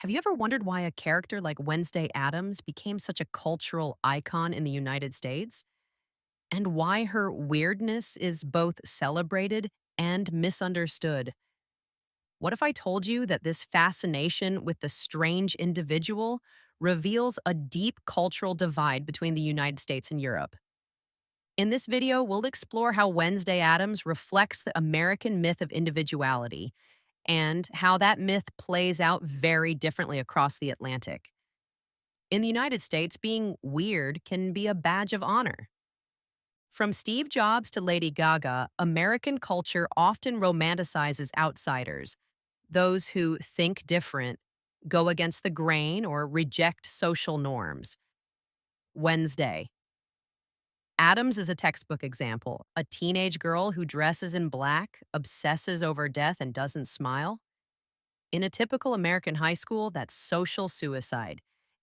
Have you ever wondered why a character like Wednesday Addams became such a cultural icon in the United States? And why her weirdness is both celebrated and misunderstood? What if I told you that this fascination with the strange individual reveals a deep cultural divide between the United States and Europe? In this video, we'll explore how Wednesday Addams reflects the American myth of individuality and how that myth plays out very differently across the Atlantic. In the United States, being weird can be a badge of honor. From Steve Jobs to Lady Gaga, American culture often romanticizes outsiders, those who think different, go against the grain, or reject social norms. Wednesday. Adams is a textbook example. A teenage girl who dresses in black, obsesses over death, and doesn't smile. In a typical American high school, that's social suicide.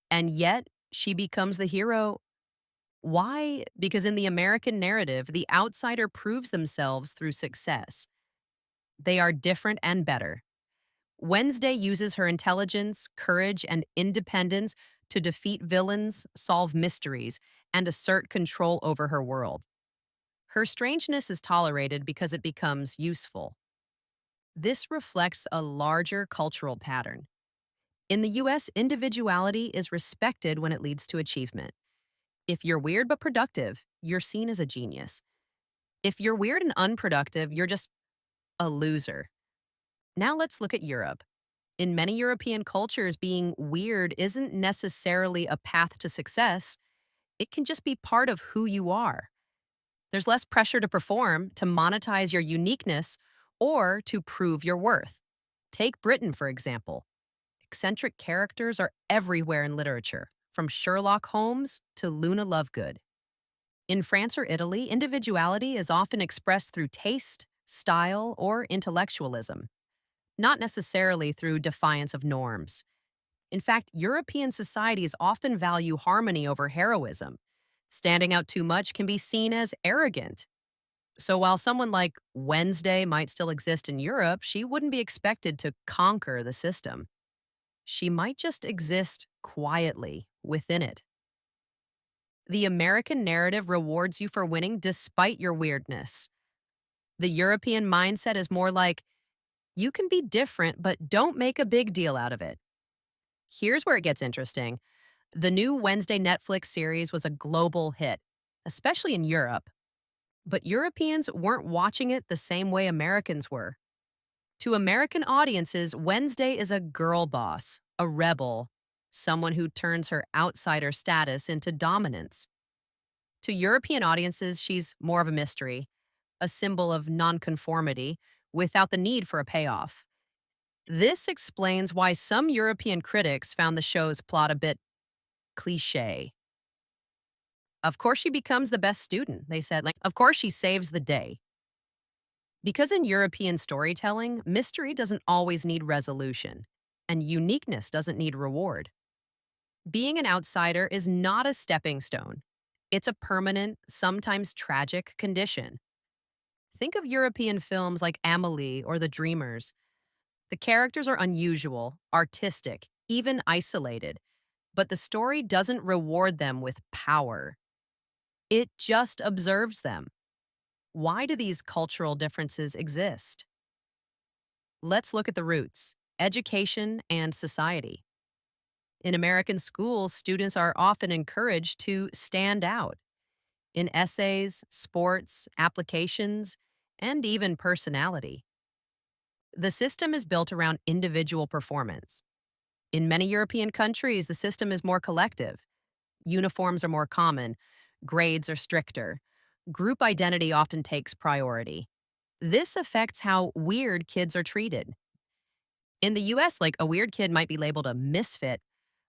And yet, she becomes the hero. Why? Because in the American narrative, the outsider proves themselves through success. They are different and better. Wednesday uses her intelligence, courage, and independence to defeat villains, solve mysteries, and assert control over her world. Her strangeness is tolerated because it becomes useful. This reflects a larger cultural pattern. In the US, individuality is respected when it leads to achievement. If you're weird but productive, you're seen as a genius. If you're weird and unproductive, you're just a loser. Now let's look at Europe. In many European cultures, being weird isn't necessarily a path to success. It can just be part of who you are. There's less pressure to perform, to monetize your uniqueness, or to prove your worth. Take Britain, for example. Eccentric characters are everywhere in literature, from Sherlock Holmes to Luna Lovegood. In France or Italy, individuality is often expressed through taste, style, or intellectualism, not necessarily through defiance of norms. In fact, European societies often value harmony over heroism. Standing out too much can be seen as arrogant. So while someone like Wednesday might still exist in Europe, she wouldn't be expected to conquer the system. She might just exist quietly within it. The American narrative rewards you for winning despite your weirdness. The European mindset is more like, you can be different, but don't make a big deal out of it. Here's where it gets interesting. The new Wednesday Netflix series was a global hit, especially in Europe. But Europeans weren't watching it the same way Americans were. To American audiences, Wednesday is a girl boss, a rebel, someone who turns her outsider status into dominance. To European audiences, she's more of a mystery, a symbol of nonconformity, without the need for a payoff. This explains why some European critics found the show's plot a bit cliche. Of course, she becomes the best student, they said. Of course, she saves the day. Because in European storytelling, mystery doesn't always need resolution, and uniqueness doesn't need reward. Being an outsider is not a stepping stone. It's a permanent, sometimes tragic condition. Think of European films like Amelie or The Dreamers. The characters are unusual, artistic, even isolated, but the story doesn't reward them with power. It just observes them. Why do these cultural differences exist? Let's look at the roots: education and society. In American schools, students are often encouraged to stand out in essays, sports, applications, and even personality. The system is built around individual performance. In many European countries, the system is more collective. Uniforms are more common, grades are stricter. Group identity often takes priority. This affects how weird kids are treated. In the US, a weird kid might be labeled a misfit,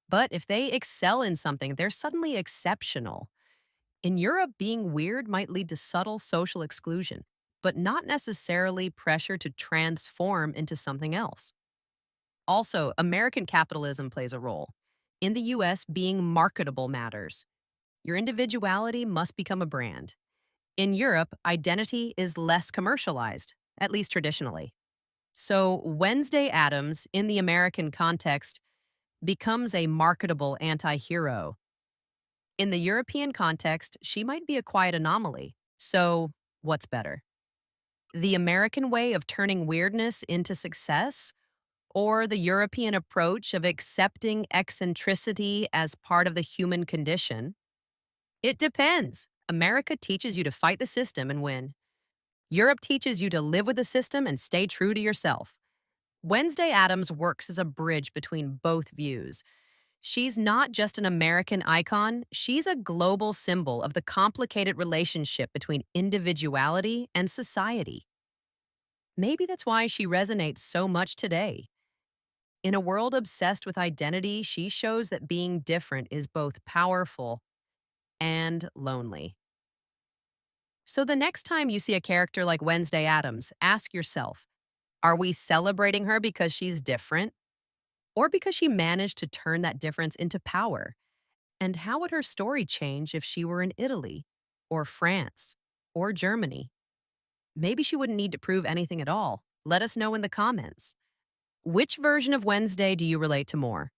but if they excel in something, they're suddenly exceptional. In Europe, being weird might lead to subtle social exclusion, but not necessarily pressure to transform into something else. Also, American capitalism plays a role. In the US, being marketable matters. Your individuality must become a brand. In Europe, identity is less commercialized, at least traditionally. So, Wednesday Addams, in the American context, becomes a marketable anti hero. In the European context, she might be a quiet anomaly. So, what's better? The American way of turning weirdness into success, or the European approach of accepting eccentricity as part of the human condition? It depends. America teaches you to fight the system and win. Europe teaches you to live with the system and stay true to yourself. Wednesday Addams works as a bridge between both views. She's not just an American icon, she's a global symbol of the complicated relationship between individuality and society. Maybe that's why she resonates so much today. In a world obsessed with identity, she shows that being different is both powerful and lonely. So the next time you see a character like Wednesday Addams, ask yourself, are we celebrating her because she's different or because she managed to turn that difference into power? And how would her story change if she were in Italy or France or Germany? Maybe she wouldn't need to prove anything at all. Let us know in the comments. Which version of Wednesday do you relate to more?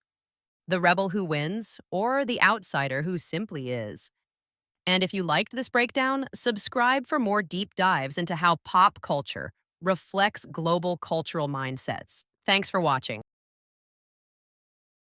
The rebel who wins or the outsider who simply is? And if you liked this breakdown, subscribe for more deep dives into how pop culture reflects global cultural mindsets. Thanks for watching.